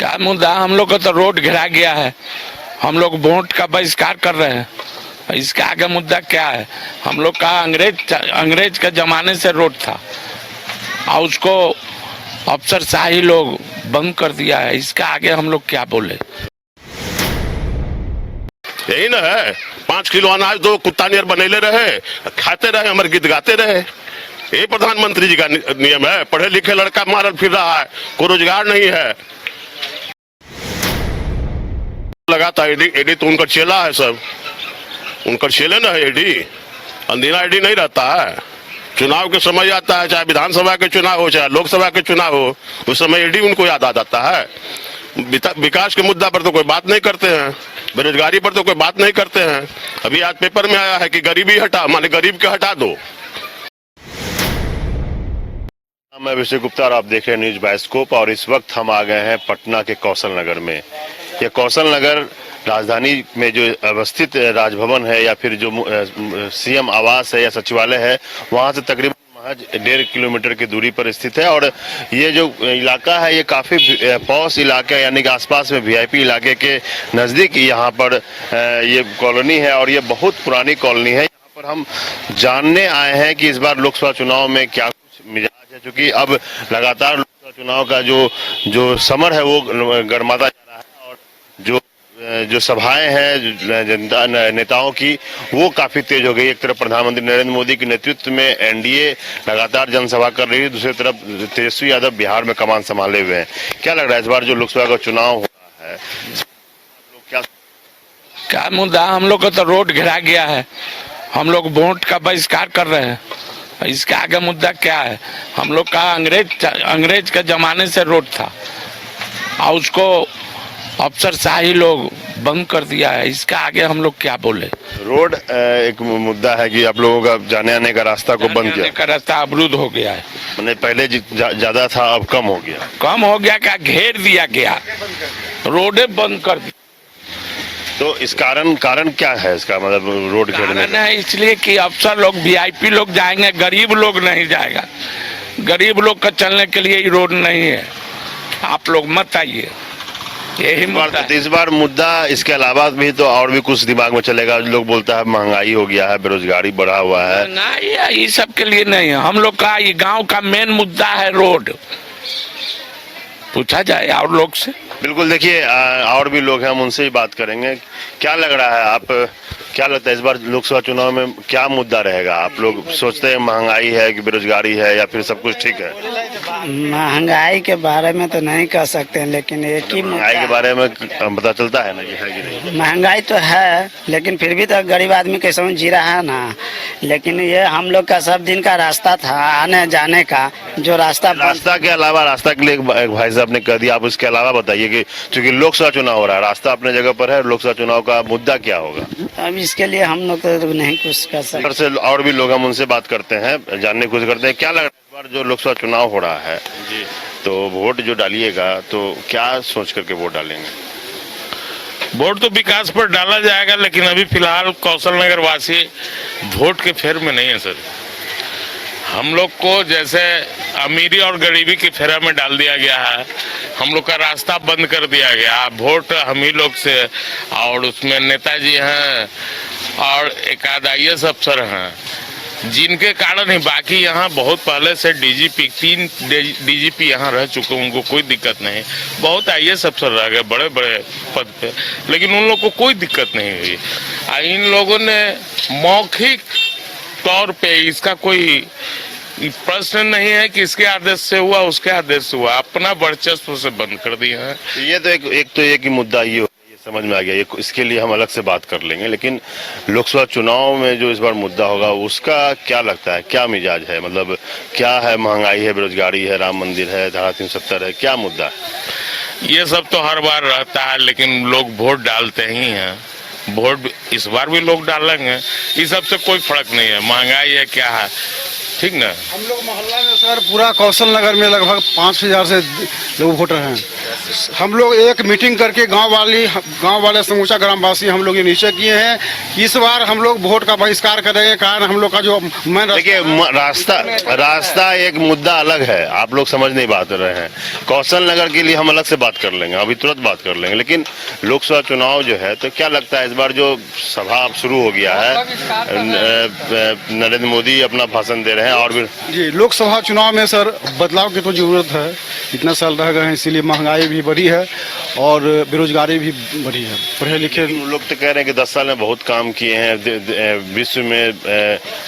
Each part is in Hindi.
क्या मुद्दा, हम लोग का तो रोड घिरा गया है। हम लोग वोट का बहिष्कार कर रहे हैं। इसके आगे मुद्दा क्या है? हम लोग का अंग्रेज के जमाने से रोड था और उसको अफसरशाही लोग बंद कर दिया है। इसके आगे हम लोग क्या बोले? यही ना है, 5 किलो अनाज दो, कुत्ता नियर बनेले रहे, खाते रहे, हमारे गीत गाते रहे। ये प्रधानमंत्री जी का नियम है। पढ़े लिखे लड़का मारल फिर रहा है, कोई रोजगार नहीं है। लगाता एडी तो उनका चेला है, सब उनका चेले ना है एडी। अंधेरा एडी नहीं रहता है। चुनाव के समय आता है, चाहे विधानसभा के चुनाव हो चाहे लोकसभा के चुनाव हो, उस समय एडी उनको याद आ जाता है। विकास के मुद्दा पर तो कोई बात नहीं करते हैं, बेरोजगारी पर तो कोई बात नहीं करते हैं। अभी आज पेपर में आया है कि गरीबी हटा, माने गरीब के हटा दो। मैं अभिषेक गुप्ता और आप देख रहे हैं न्यूज बाइस्कोप। और इस वक्त हम आ गए हैं पटना के कौशल नगर में। यह कौशल नगर राजधानी में जो अवस्थित राजभवन है या फिर जो सीएम आवास है या सचिवालय है, वहां से तकरीबन महज 1.5 किलोमीटर की दूरी पर स्थित है। और ये जो इलाका है ये काफी पॉश इलाका है, यानी कि आसपास में वीआईपी इलाके के नजदीक यहाँ पर ये कॉलोनी है और ये बहुत पुरानी कॉलोनी है। यहाँ पर हम जानने आए हैं कि इस बार लोकसभा चुनाव में क्या कुछ मिजाज है, क्योंकि अब लगातार लोकसभा चुनाव का जो समर है वो गरमाता जा रहा है। और जो सभाएं हैं जनता नेताओं की वो काफी तेज हो गई। एक तरफ प्रधानमंत्री नरेंद्र मोदी के नेतृत्व में एनडीए लगातार जनसभा कर रही है, दूसरी तरफ तेजस्वी यादव बिहार में कमान संभाले हुए हैं। क्या लग रहा है इस बार जो लोकसभा का चुनाव हो रहा है, क्या मुद्दा, हम लोग का तो रोड घिरा गया है। हम लोग वोट का बहिष्कार कर रहे हैं। इसके आगे मुद्दा क्या है? हम लोग का अंग्रेज के जमाने से रोड था और उसको अफसरशाही लोग बंद कर दिया है। इसके आगे हम लोग क्या बोले? रोड एक मुद्दा है कि आप लोगों का जाने आने का रास्ता को बंद किया, का रास्ता अवरुद्ध हो गया है। मैंने पहले ज्यादा था, अब कम हो गया। कम हो गया क्या? घेर दिया गया, रोडे बंद कर दी। तो इस कारण क्या है इसका, मतलब रोड घेरने का? इसलिए कि अफसर लोग वीआईपी लोग जाएंगे, गरीब लोग नहीं जाएगा। गरीब लोग का चलने के लिए ही रोड नहीं है। आप लोग मत आइए। यही इस बार मुद्दा इसके अलावा भी तो और भी कुछ दिमाग में चलेगा। लोग बोलता है महंगाई हो गया है, बेरोजगारी बढ़ा हुआ है। महंगाई ये सब के लिए नहीं है। हम लोग का ये गांव का मेन मुद्दा है रोड। पूछा जाए और लोग से। बिल्कुल, देखिए और भी लोग हैं, हम उनसे ही बात करेंगे। क्या लग रहा है, आप क्या लगता है इस बार लोकसभा चुनाव में क्या मुद्दा रहेगा? आप लोग सोचते हैं महंगाई है कि बेरोजगारी है या फिर सब कुछ ठीक है? महंगाई के बारे में तो नहीं कह सकते हैं, लेकिन एक ही महंगाई के बारे में पता चलता है ना कि है कि नहीं? महंगाई तो है, लेकिन फिर भी तो गरीब आदमी के समझ जी रहा है ना। लेकिन ये हम लोग का सब दिन का रास्ता था आने जाने का, जो रास्ता के अलावा, रास्ता के लिए एक भाई साहब ने कह दिया, आप उसके अलावा बताइए कि चूंकि लोकसभा चुनाव हो रहा है, रास्ता अपने जगह पर है, लोकसभा चुनाव का मुद्दा क्या होगा? अब इसके लिए हम लोग तो नहीं कुछ कर सकते। और भी लोग, हम उनसे बात करते हैं, जानने की कोशिश करते हैं। क्या लग रहा है इस बार जो लोकसभा चुनाव हो रहा है जी, तो वोट जो डालिएगा तो क्या सोच करके वोट डालेंगे? वोट तो विकास पर डाला जाएगा, लेकिन अभी फिलहाल कौशल नगर वासी वोट के फेर में नहीं है सर। हम लोग को जैसे अमीरी और गरीबी की फेरा में डाल दिया गया है। हम लोग का रास्ता बंद कर दिया गया। वोट हम ही लोग से, और उसमें नेताजी हैं और एक आध IAS अफसर हैं, जिनके कारण ही बाकी यहाँ बहुत पहले से DGP 3 DGP यहाँ रह चुके, उनको कोई दिक्कत नहीं। बहुत IAS अफसर रह गए बड़े बड़े पद पे, लेकिन उन लोग को कोई दिक्कत नहीं हुई। इन लोगों ने मौखिक तौर पे इसका कोई प्रश्न नहीं है कि इसके आदेश से हुआ उसके आदेश से हुआ, अपना वर्चस्व से बंद कर दिया है। ये तो एक ही मुद्दा ये समझ में आ गया। ये इसके लिए हम अलग से बात कर लेंगे, लेकिन लोकसभा चुनाव में जो इस बार मुद्दा होगा उसका क्या लगता है, क्या मिजाज है? मतलब क्या है, महंगाई है, बेरोजगारी है, राम मंदिर है, धारा 370 है, क्या मुद्दा है? ये सब तो हर बार रहता है, लेकिन लोग वोट डालते ही हैं। वोट इस बार भी लोग डालेंगे, इस सब से कोई फर्क नहीं है। महंगाई है क्या है, ठीक ना। हम लोग मोहल्ला में सर पूरा कौशल नगर में लगभग 5000 से लोग वोटर हैं। हम लोग एक मीटिंग करके गांव वाले समूचा ग्रामवासी हम लोग ये निश्चय किए हैं कि इस बार हम लोग वोट का बहिष्कार करेंगे। कारण हम लोग का जो मेन देखिए रास्ता एक मुद्दा अलग है, आप लोग समझ नहीं बात रहे हैं। कौशल नगर के लिए हम अलग से बात कर लेंगे, अभी तुरंत बात कर लेंगे। लेकिन लोकसभा चुनाव जो है, तो क्या लगता है इस बार जो सभा अब शुरू हो गया है, नरेंद्र मोदी अपना भाषण दे रहे हैं और भी जी लोकसभा चुनाव में सर बदलाव की तो जरूरत है। इतना साल रह गए हैं, इसीलिए महंगाई भी बढ़ी है और बेरोजगारी भी बढ़ी है। पढ़े लिखे लोग तो कह रहे हैं कि 10 साल में बहुत काम किए हैं, विश्व में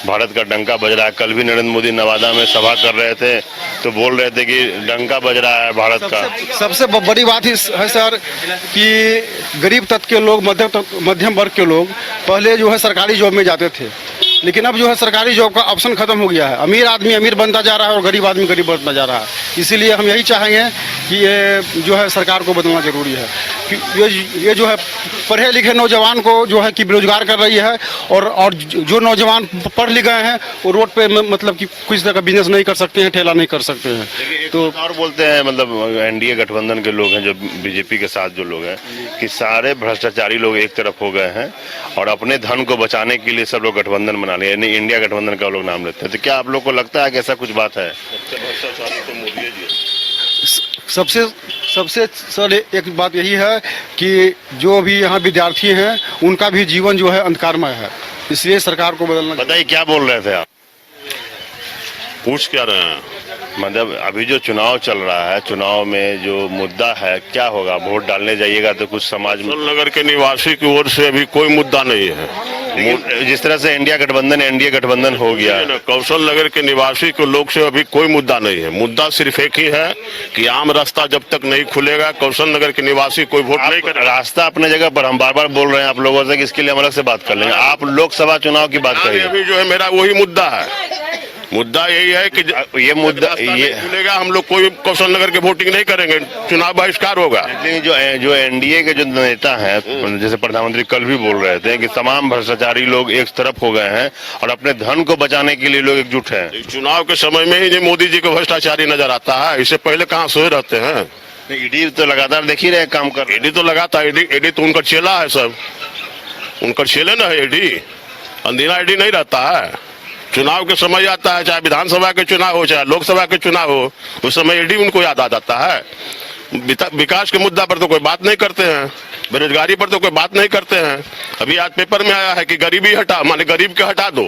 भारत का डंका बज रहा है। कल भी नरेंद्र मोदी नवादा में सभा कर रहे थे तो बोल रहे थे कि डंका बज रहा है भारत का। सबसे बड़ी बात है सर कि गरीब तबके के लोग, मध्यम वर्ग के लोग पहले जो है सरकारी जॉब में जाते थे, लेकिन अब जो है सरकारी जॉब का ऑप्शन खत्म हो गया है। अमीर आदमी अमीर बनता जा रहा है और गरीब आदमी गरीब बनता जा रहा है। इसीलिए हम यही चाहेंगे कि ये जो है सरकार को बदलना जरूरी है कि ये जो है पढ़े लिखे नौजवान को जो है कि बेरोजगार कर रही है और जो नौजवान पढ़ लिख गए हैं वो रोड पे मतलब कि कुछ तरह का बिजनेस नहीं कर सकते हैं, ठेला नहीं कर सकते हैं। तो और बोलते हैं मतलब एनडीए गठबंधन के लोग हैं, जो बीजेपी के साथ जो लोग हैं, कि सारे भ्रष्टाचारी लोग एक तरफ हो गए हैं और अपने धन को बचाने के लिए सब लोग गठबंधन बना लिए, यानी इंडिया गठबंधन का लोग नाम लेते हैं। तो क्या आप लोग को लगता है कि ऐसा कुछ बात है? सबसे सर एक बात यही है कि जो भी यहाँ विद्यार्थी हैं उनका भी जीवन जो है अंधकारमय है, इसलिए सरकार को बदलना। बताइए क्या बोल रहे थे आप? पूछ क्या रहे हैं? मतलब अभी जो चुनाव चल रहा है, चुनाव में जो मुद्दा है क्या होगा? वोट डालने जाइएगा तो कुछ समाज में कौशल नगर के निवासी की ओर से अभी कोई मुद्दा नहीं है। लेकिन जिस तरह से इंडिया गठबंधन एनडीए गठबंधन हो गया है, कौशल नगर के निवासी के लोग से अभी कोई मुद्दा नहीं है। मुद्दा सिर्फ एक ही है कि आम रास्ता जब तक नहीं खुलेगा कौशल नगर के निवासी कोई वोट नहीं करेगा। रास्ता अपने जगह पर हम बार बार बोल रहे हैं आप लोगों से कि इसके लिए हम अलग से बात कर लेंगे। आप लोकसभा चुनाव की बात करिए। अभी जो है मेरा वही मुद्दा है। मुद्दा यही है कि ये मुद्दा ये खुलेगा, हम लोग कोई कौशल नगर के वोटिंग नहीं करेंगे, चुनाव बहिष्कार होगा। लेकिन जो एनडीए के जो नेता हैं, जैसे प्रधानमंत्री कल भी बोल रहे थे कि तमाम भ्रष्टाचारी लोग एक तरफ हो गए हैं और अपने धन को बचाने के लिए लोग एकजुट हैं। चुनाव के समय में ही जो मोदी जी को भ्रष्टाचारी नजर आता है, इससे पहले कहाँ सोए रहते हैं? ईडी तो लगातार देख ही रहे काम कर। ईडी तो लगातार, ईडी तो उनका चेला है, सब उनका चेले ना है ईडी। अंधेरा ईडी नहीं रहता है। चुनाव के समय आता है, चाहे विधानसभा के चुनाव हो चाहे लोकसभा के चुनाव हो, उस समय ईडी उनको याद आ जाता है। विकास के मुद्दा पर तो कोई बात नहीं करते हैं, बेरोजगारी पर तो कोई बात नहीं करते हैं। अभी आज पेपर में आया है कि गरीबी हटा, माने गरीब के हटा दो,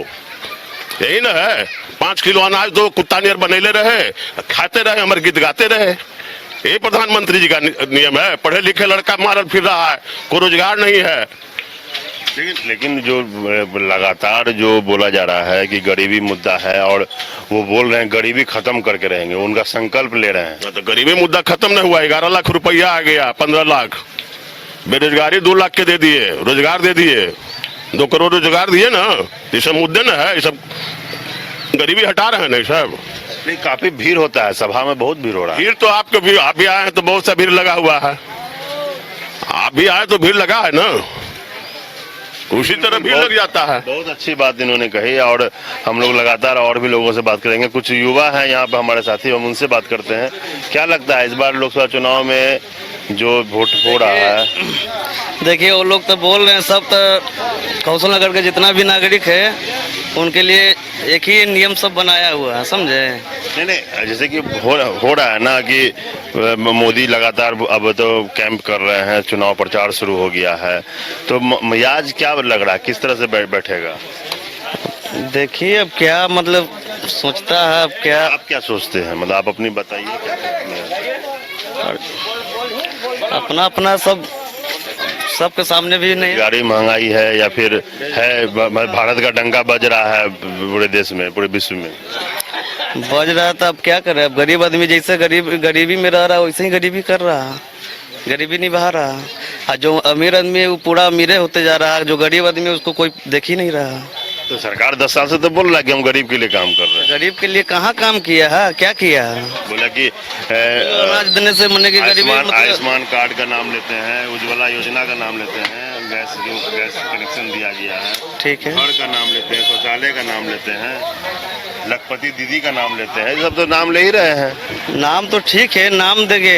यही ना है। 5 किलो अनाज दो, कुत्ता नियर बनेले रहे, खाते रहे, हमारे गीत गाते रहे। ये प्रधानमंत्री जी का नियम है। पढ़े लिखे लड़का मारल फिर रहा है, कोई रोजगार नहीं है। लेकिन जो लगातार जो बोला जा रहा है कि गरीबी मुद्दा है और वो बोल रहे हैं गरीबी खत्म करके रहेंगे, उनका संकल्प ले रहे हैं। तो गरीबी मुद्दा खत्म नहीं हुआ। 11 लाख रुपया आ गया, 15 लाख बेरोजगारी 2 लाख के दे दिए, रोजगार दे दिए, 2 करोड़ रोजगार दिए ना। ये सब मुद्दे ना है, ये सब गरीबी हटा रहे हैं ना सब। नहीं, काफी भीड़ होता है, सभा में बहुत भीड़ हो रहा है। भीड़ तो आप भी आए हैं तो बहुत सा भीड़ लगा हुआ है। आप भी आए तो भीड़ लगा है ना, उसी तरह भीड़ लग जाता है। बहुत अच्छी बात इन्होंने कही और हम लोग लगातार और भी लोगों से बात करेंगे। कुछ युवा हैं यहाँ पे हमारे साथी, हम उनसे बात करते हैं। क्या लगता है इस बार लोकसभा चुनाव में जो वोट हो रहा है? देखिए वो लोग तो बोल रहे हैं, सब तो कौशल नगर के जितना भी नागरिक है उनके लिए एक ही नियम सब बनाया हुआ है, समझे? नहीं, जैसे कि हो रहा है ना कि मोदी लगातार अब तो कैंप कर रहे हैं, चुनाव प्रचार शुरू हो गया है, तो मिजाज क्या लग रहा है, किस तरह से बैठेगा? देखिए अब क्या मतलब सोचता है, अब क्या आप क्या सोचते हैं, मतलब आप अपनी बताइए। अपना अपना सबके सामने भी नहीं। गाड़ी महंगाई है या फिर है भारत का डंका बज रहा है पूरे देश में, पूरे विश्व में बज रहा था। अब क्या करे, अब गरीब आदमी जैसे गरीबी में रह रहा है वैसे ही गरीबी कर रहा है, गरीबी निभा रहा है। और जो अमीर आदमी है वो पूरा अमीर होते जा रहा है, जो गरीब आदमी है उसको कोई देख ही नहीं रहा। तो सरकार 10 साल से तो बोल रहा है कि हम गरीब के लिए काम कर रहे हैं। गरीब के लिए कहाँ काम किया है, क्या किया है? बोला कि अनाज देने से मने की गरीबी आयुष्मान कार्ड का नाम लेते हैं, उज्ज्वला योजना का नाम लेते हैं, गैस कनेक्शन दिया गया है, ठीक है, घर का नाम लेते हैं, शौचालय का नाम लेते हैं, लखपति दीदी का नाम लेते हैं, सब तो नाम ले ही रहे हैं। नाम तो ठीक है, नाम देंगे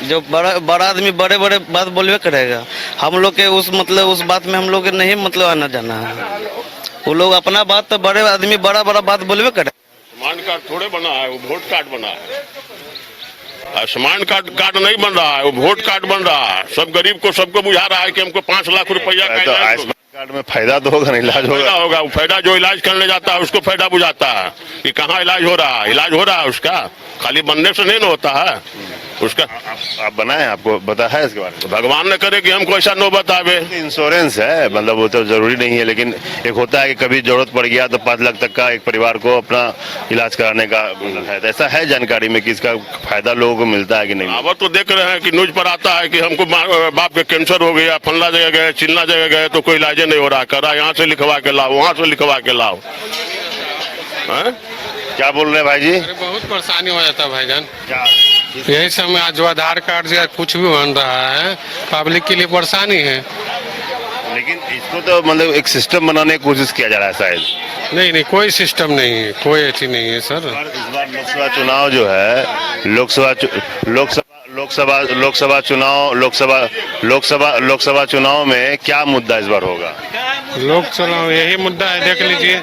जो बड़ा बड़ा आदमी बड़े बड़े बात बोलवे करेगा। हम लोग के उस मतलब उस बात में हम लोग के नहीं मतलब आना जाना है। वो लोग अपना बात तो बड़े आदमी बड़ा बड़ा बात बोलवे करे। आयुष्मान कार्ड थोड़े बना है, वो वोट कार्ड बना है। आयुष्मान कार्ड नहीं बन रहा है, वो वोट कार्ड बन रहा है। सब गरीब को सबको बुझा रहा है कि हमको 5 लाख रुपया का तो आयुष्मान कार्ड में फायदा तो होगा ना, इलाज फायदा होगा। होगा। वो फायदा जो इलाज करने जाता है उसको फायदा बुझाता है कि कहाँ इलाज हो रहा है। इलाज हो रहा है उसका, खाली बनने से नहीं ना होता है उसका। आप बनाए, आपको पता है इसके बारे में? भगवान न करे कि हमको ऐसा नौबत आवे। इंश्योरेंस है, मतलब वो तो जरूरी नहीं है, लेकिन एक होता है कि कभी जरूरत पड़ गया तो 5 लाख तक का एक परिवार को अपना इलाज कराने का है। तो ऐसा है जानकारी में कि इसका फायदा लोगों को मिलता है कि नहीं? अब तो देख रहे हैं कि न्यूज पर आता है कि हमको बाप के कैंसर हो गया, फल्ला जगह गए, चिल्ला जगह गए तो कोई इलाज नहीं हो रहा। करा यहाँ से लिखवा के लाओ, वहाँ से लिखवा के लाओ। क्या बोल रहे हैं भाई जी? बहुत परेशानी हो जाता है भाईजान। क्या यही समय आज जो आधार कार्ड से कुछ भी बन रहा है, पब्लिक के लिए परेशानी है। लेकिन इसको तो मतलब एक सिस्टम बनाने की कोशिश किया जा रहा है शायद। नहीं, कोई सिस्टम नहीं है, कोई ऐसी नहीं है सर। इस बार लोकसभा चुनाव जो है, लोकसभा चुनाव में क्या मुद्दा इस बार होगा? लोक चुनाव यही मुद्दा है, देख लीजिए,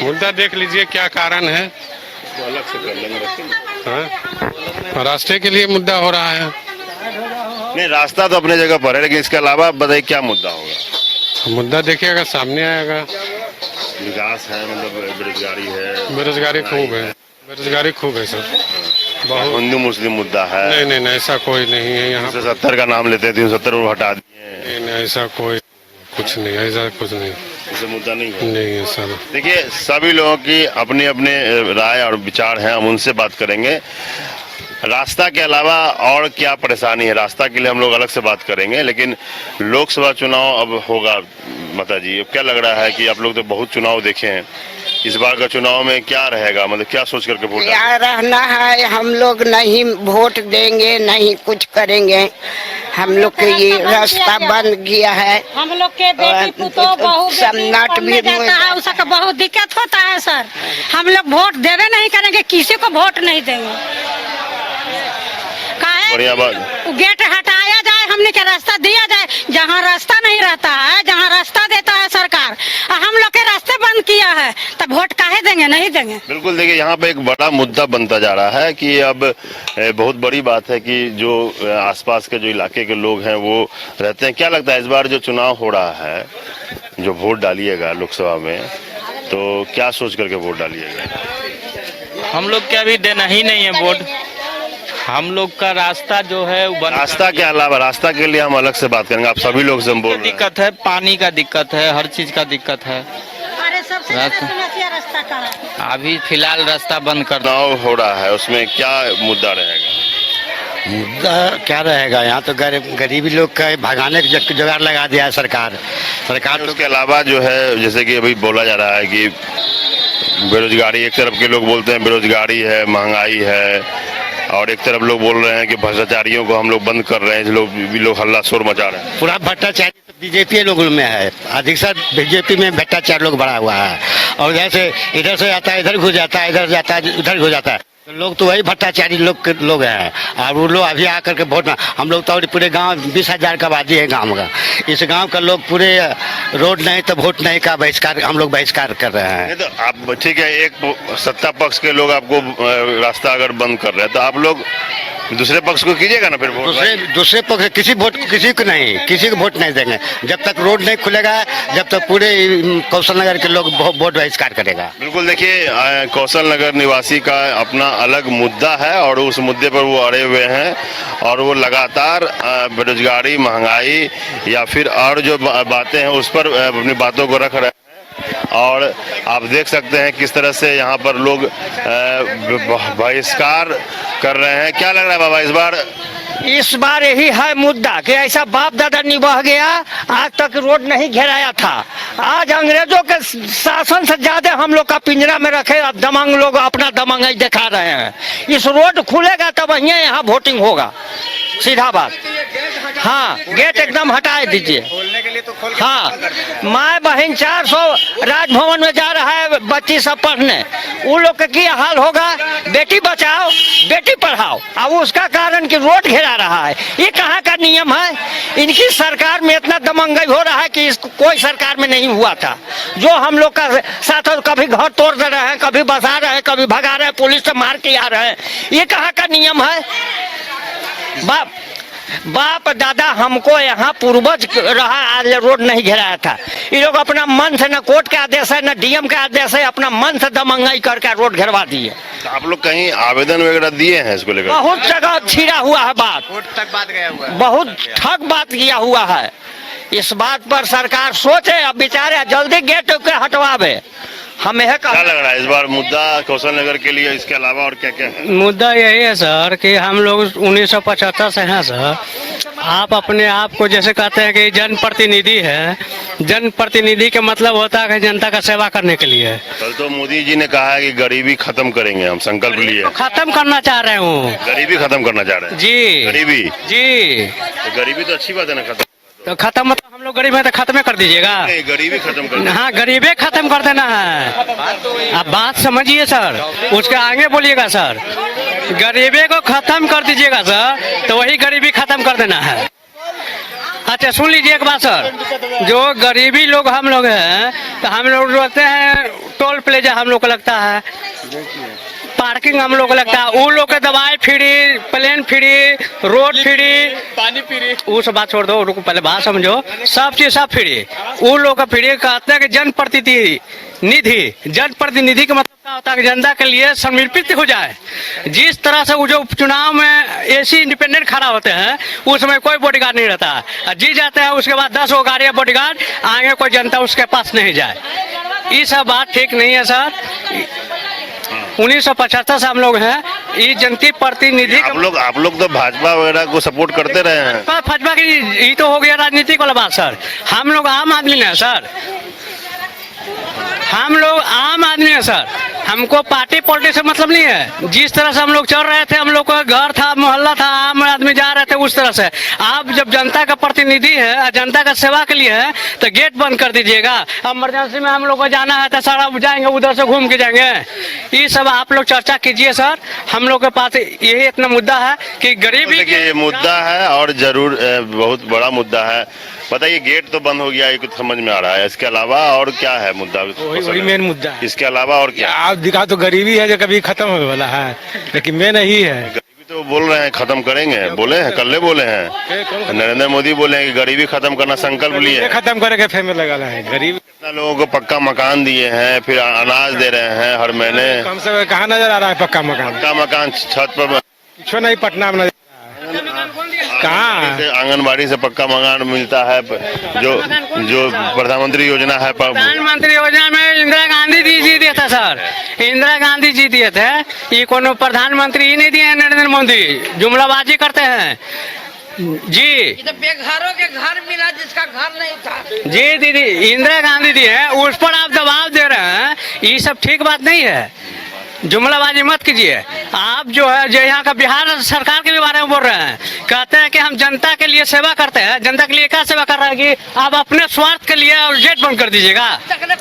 मुद्दा देख लीजिए क्या कारण है। अलग से कर लेंगे। हाँ? रास्ते के लिए मुद्दा हो रहा है। नहीं, रास्ता तो अपने जगह पर है, लेकिन इसके अलावा बताइए क्या मुद्दा होगा? मुद्दा देखिएगा सामने आएगा। विकास है, मतलब बेरोजगारी है। बेरोजगारी खूब है, बेरोजगारी खूब है सर, बहुत। हिंदू मुस्लिम मुद्दा है? नहीं, ऐसा कोई नहीं है यहाँ। 70 का नाम लेते थे, 70 को हटा दिए। नहीं, ऐसा कोई कुछ नहीं, ऐसा कुछ नहीं, ऐसे मुद्दा नहीं है। नहीं है सर। देखिए, सभी लोगों की अपने अपने राय और विचार हैं, हम उनसे बात करेंगे। रास्ता के अलावा और क्या परेशानी है, रास्ता के लिए हम लोग अलग से बात करेंगे। लेकिन लोकसभा चुनाव अब होगा माता जी, अब क्या लग रहा है कि आप लोग तो बहुत चुनाव देखे हैं, इस बार का चुनाव में क्या रहेगा, मतलब क्या सोच करके वोट? क्या रहना है, हम लोग नहीं वोट देंगे, नहीं कुछ करेंगे। हम लोग के ये रास्ता बन गया है। हम लोग के बेटी पुतो बहू सम्राट भी जाता है, उसका बहुत दिक्कत होता है सर। हम लोग वोट देवे नहीं करेंगे, किसी को वोट नहीं देंगे। बढ़िया बात। गेट हटाया जाए, हमने क्या रास्ता दिया जाए। जहाँ रास्ता नहीं रहता है, जहाँ रास्ता देता है सरकार, हम लोग के रास्ते बंद किया है, तब वोट काहे देंगे, नहीं देंगे। बिल्कुल, देखिए यहाँ पे एक बड़ा मुद्दा बनता जा रहा है कि अब बहुत बड़ी बात है कि जो आसपास के जो इलाके के लोग हैं वो रहते हैं। क्या लगता है इस बार जो चुनाव हो रहा है, जो वोट डालिएगा लोकसभा में, तो क्या सोच करके वोट डालिएगा? हम लोग के अभी देना ही नहीं है वोट। हम लोग का रास्ता जो है वो रास्ता के अलावा, रास्ता के लिए हम अलग से बात करेंगे। आप सभी लोग से हम बोल रहे हैं। दिक्कत है, पानी का दिक्कत है, हर चीज का दिक्कत है। अरे सबसे रास्ता का अभी फिलहाल रास्ता बंद कर। चुनाव हो रहा है, उसमें क्या मुद्दा रहेगा? मुद्दा क्या रहेगा, यहाँ तो गरीबी लोग का भगाने का जुगाड़ लगा दिया है सरकार। तो उसके अलावा जो है, जैसे कि अभी बोला जा रहा है कि बेरोजगारी, एक तरफ के लोग बोलते हैं बेरोजगारी है, महंगाई है, और एक तरफ लोग बोल रहे हैं कि भ्रष्टाचारियों को हम लोग बंद कर रहे हैं। लोग हल्ला शोर मचा रहे हैं। पूरा भ्रष्टाचारी तो बीजेपी लोगों में है, अधिकतर बीजेपी में भ्रष्टाचार लोग बढ़ा हुआ है। और जैसे इधर से आता है इधर घुस जाता है, इधर जाता है उधर घुस जाता है, तो लोग तो वही भ्रष्टाचारी लोग हैं। और वो लोग अभी आकर के वोट, हम लोग तो पूरे गांव 20,000 का आबादी है गांव का, इस गांव का लोग पूरे रोड नहीं तो वोट नहीं का बहिष्कार, हम लोग बहिष्कार कर रहे हैं। तो आप ठीक है, एक सत्ता पक्ष के लोग आपको रास्ता अगर बंद कर रहे हैं तो आप लोग दूसरे पक्ष को कीजिएगा ना फिर वोट? दूसरे पक्ष किसी को वोट नहीं देंगे जब तक रोड नहीं खुलेगा, जब तक पूरे कौशल नगर के लोग वोट बहिष्कार करेगा। बिल्कुल, देखिए कौशल नगर निवासी का अपना अलग मुद्दा है और उस मुद्दे पर वो अड़े हुए हैं और वो लगातार बेरोजगारी, महंगाई या फिर और जो बातें हैं उस पर अपनी बातों को रख रहे हैं। और आप देख सकते हैं किस तरह से यहाँ पर लोग बहिष्कार कर रहे हैं। क्या लग रहा है बाबा इस बार यही है मुद्दा कि ऐसा बाप दादा निभाह गया, आज तक रोड नहीं घेराया था। आज अंग्रेजों के शासन से ज्यादा हम लोग का पिंजरा में रखे दमंग लोग अपना दमंगाई दिखा रहे हैं। इस रोड खुलेगा तब यहाँ वोटिंग होगा, सीधा बात। हाँ, गेट एकदम हटा दीजिए। खोलने के लिए तो हाँ, माँ बहन 400 राजभवन में जा रहा है बच्ची सब पढ़ने, उन लोग का क्या हाल होगा। बेटी बचाओ बेटी पढ़ाओ, अब उसका कारण कि रोड घेरा रहा है। ये कहाँ का नियम है? इनकी सरकार में इतना दमंगई हो रहा है कि इसको कोई सरकार में नहीं हुआ था। जो हम लोग का साथ कभी घर तोड़ दे रहे हैं, कभी बसा रहे हैं, कभी भगा रहे हैं, पुलिस से मार के आ रहे हैं। ये कहाँ का नियम है? बाप दादा हमको यहाँ पूर्वज रहा, आज रोड नहीं घेराया था। ये लोग अपना मन से, न कोर्ट के आदेश है न डीएम के आदेश है, अपना मन से दमंगाई करके रोड घेरवा दिए। तो आप लोग कहीं आवेदन वगैरह दिए हैं इसको लेकर? बहुत जगह छिड़ा हुआ है बात, कोर्ट तक बात गया हुआ है। बहुत ठग बात किया हुआ है। इस बात पर सरकार सोचे, अब बेचारे जल्दी गेट के हटवावे। हम यह क्या लग रहा है इस बार मुद्दा कौशल नगर के लिए, इसके अलावा और क्या क्या है? मुद्दा यही है सर कि हम लोग 1975 से हैं सर। आप अपने आप को जैसे कहते हैं कि जनप्रतिनिधि है, जनप्रतिनिधि के मतलब होता है कि जनता का सेवा करने के लिए। कल तो मोदी जी ने कहा है कि गरीबी खत्म करेंगे, हम संकल्प लिए। खत्म करना चाह रहे हूँ। गरीबी खत्म करना चाह रहे हैं जी। गरीबी जी, तो गरीबी तो अच्छी बात है ना, खत्म तो खत्म मतलब हम लोग गरीब हैं तो खत्म कर दीजिएगा। गरीबी खत्म कर। हाँ, गरीबी खत्म कर देना है। आप बात समझिए सर, उसके आगे बोलिएगा सर। गरीबी को खत्म कर दीजिएगा सर, तो वही गरीबी खत्म कर देना है। अच्छा सुन लीजिए एक बात सर, जो गरीबी लोग हम लोग हैं, तो हम लोग रहते हैं टोल प्लेजा, हम लोग को लगता है पार्किंग, हम लोग को लगता है उन लोग के दवाई free, plane free, road free, पानी फ्री, वो सब बात छोड़ दो, उनको पहले बात समझो। सब चीज सब फ्री, उन लोग का फ्री। कहते हैं कि जनप्रतिनिधि, जनप्रतिनिधि का मतलब क्या होता है कि जनता के लिए समर्पित हो जाए। जिस तरह से वो जो चुनाव में एसी इंडिपेंडेंट खड़ा होते हैं, उसमें कोई बॉडीगार्ड नहीं रहता है। जीत जाते हैं उसके बाद 10 गो गाड़ी बॉडीगार्ड, आगे कोई जनता उसके पास नहीं जाए। ये सब बात ठीक नहीं है सर। 1975 से हम लोग हैं, ये जनता प्रतिनिधि। आप लोग तो भाजपा वगैरह को सपोर्ट करते रहे हैं। भाजपा की ये तो हो गया राजनीतिक वाला बात सर। हम लोग आम आदमी हैं सर, हम लोग आम आदमी हैं सर। हमको पार्टी पॉलिटिक्स से मतलब नहीं है। जिस तरह से हम लोग चल रहे थे, हम लोग का घर था, मोहल्ला था, आम आदमी जा रहे थे उस तरह से। आप जब जनता का प्रतिनिधि है, जनता का सेवा के लिए है, तो गेट बंद कर दीजिएगा। इमरजेंसी में हम लोग को जाना है तो सारा जाएंगे, उधर से घूम के जाएंगे। ये सब आप लोग चर्चा कीजिए सर। हम लोग के पास यही इतना मुद्दा है कि गरीबी देखिए ये मुद्दा है और जरूर बहुत बड़ा मुद्दा है। बताइए, गेट तो बंद हो गया, ये कुछ समझ में आ रहा है। इसके अलावा और क्या है मुद्दा? वही मेन मुद्दा है। इसके अलावा और क्या? आप दिखा तो गरीबी है जो कभी खत्म होने वाला है, लेकिन मेन यही है। गरीबी तो बोल रहे हैं खत्म करेंगे, बोले हैं, कल बोले हैं नरेंद्र मोदी, बोले हैं कि गरीबी खत्म करना संकल्प लिए, खत्म करेंगे फेम में लगा है। गरीब कितना लोगों को पक्का मकान दिए हैं, फिर अनाज दे रहे हैं हर महीने। कम से कहाँ नजर आ रहा है पक्का मकान? पक्का मकान छत पर कुछ नहीं, पटना में कहाँ आंगनबाड़ी से पक्का मकान मिलता है। जो प्रधानमंत्री योजना है, प्रधानमंत्री योजना में इंदिरा गांधी जी दिए थे सर, इंदिरा गांधी जी दिए थे। ये कोनो प्रधानमंत्री ही नहीं दिए, नरेंद्र मोदी जुमलाबाजी करते हैं जी। तो बेघरों के घर मिला जिसका घर नहीं था। जी दीदी, इंदिरा गांधी दी है, उस पर आप दबाव दे रहे हैं। ये सब ठीक बात नहीं है, जुमलाबाजी मत कीजिए। आप जो है जो यहाँ का बिहार सरकार के भी बारे में बोल रहे हैं, कहते हैं कि हम जनता के लिए सेवा करते हैं। जनता के लिए क्या सेवा कर रहे हैं कि आप अपने स्वार्थ के लिए और गेट बंद कर दीजिएगा।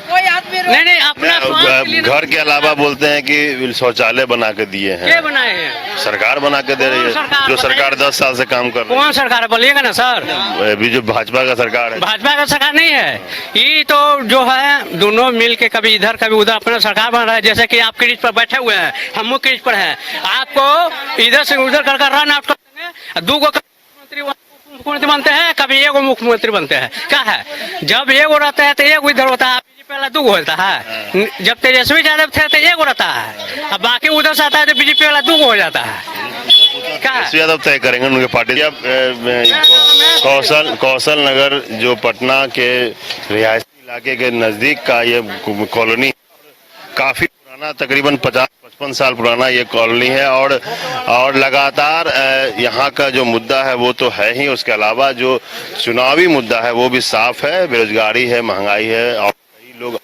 कोई आदमी नहीं, अपना स्वार्थ के लिए घर के अलावा बोलते हैं कि शौचालय बना के दिए हैं। क्या बनाए हैं? सरकार बना के दे रही है, जो सरकार 10 साल से काम कर रही है। कौन सरकार है बोलिएगा ना सर? अभी जो भाजपा का सरकार है। भाजपा का सरकार नहीं है ये, तो जो है दोनों मिल के कभी इधर कभी उधर अपना सरकार बन रहा है। जैसे कि आप क्रीज पर बैठे हुए हैं, हम क्रीज पर हैं, आपको इधर से उधर कर रन आउट करेंगे। 2 मुख्यमंत्री बनते हैं, कभी एगो मुख्यमंत्री बनते हैं। क्या है, जब एगो रहता है तो एगो इधर होता है, बीजेपी वाला 2 होता है। जब तेजस्वी यादव थे तो एगो रहता है, अब बाकी उधर से आता है तो बीजेपी वाला 2 हो जाता है। क्या यादव तय करेंगे उनके पार्टी। कौशल नगर जो पटना के रिहायशी इलाके के नजदीक का ये कॉलोनी, काफी पुराना, तकरीबन 50-55 साल पुराना ये कॉलोनी है। और लगातार यहाँ का जो मुद्दा है वो तो है ही, उसके अलावा जो चुनावी मुद्दा है वो भी साफ है। बेरोजगारी है, महंगाई है, और कई लोग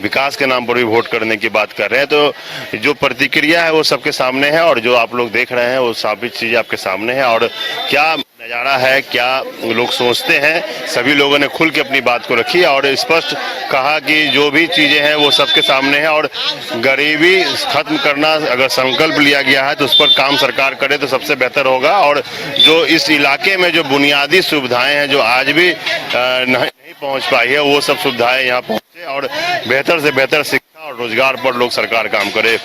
विकास के नाम पर भी वोट करने की बात कर रहे हैं। तो जो प्रतिक्रिया है वो सबके सामने है और जो आप लोग देख रहे हैं वो सभी चीजें आपके सामने है। और क्या नज़ारा है, क्या लोग सोचते हैं, सभी लोगों ने खुल के अपनी बात को रखी और स्पष्ट कहा कि जो भी चीजें हैं वो सबके सामने है। और गरीबी खत्म करना अगर संकल्प लिया गया है तो उस पर काम सरकार करे तो सबसे बेहतर होगा। और जो इस इलाके में जो बुनियादी सुविधाएं हैं जो आज भी नहीं पहुंच पाई है, वो सब सुविधाएं यहाँ पहुंचे और बेहतर से बेहतर शिक्षा और रोजगार पर लोग सरकार काम करे।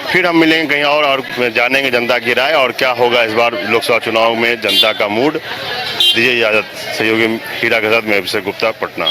फिर हम मिलेंगे कहीं और जानेंगे जनता की राय और क्या होगा इस बार लोकसभा चुनाव में जनता का मूड। दीजिए इजाजत। सहयोगी हीरा के साथ मैं अभिषेक गुप्ता, पटना।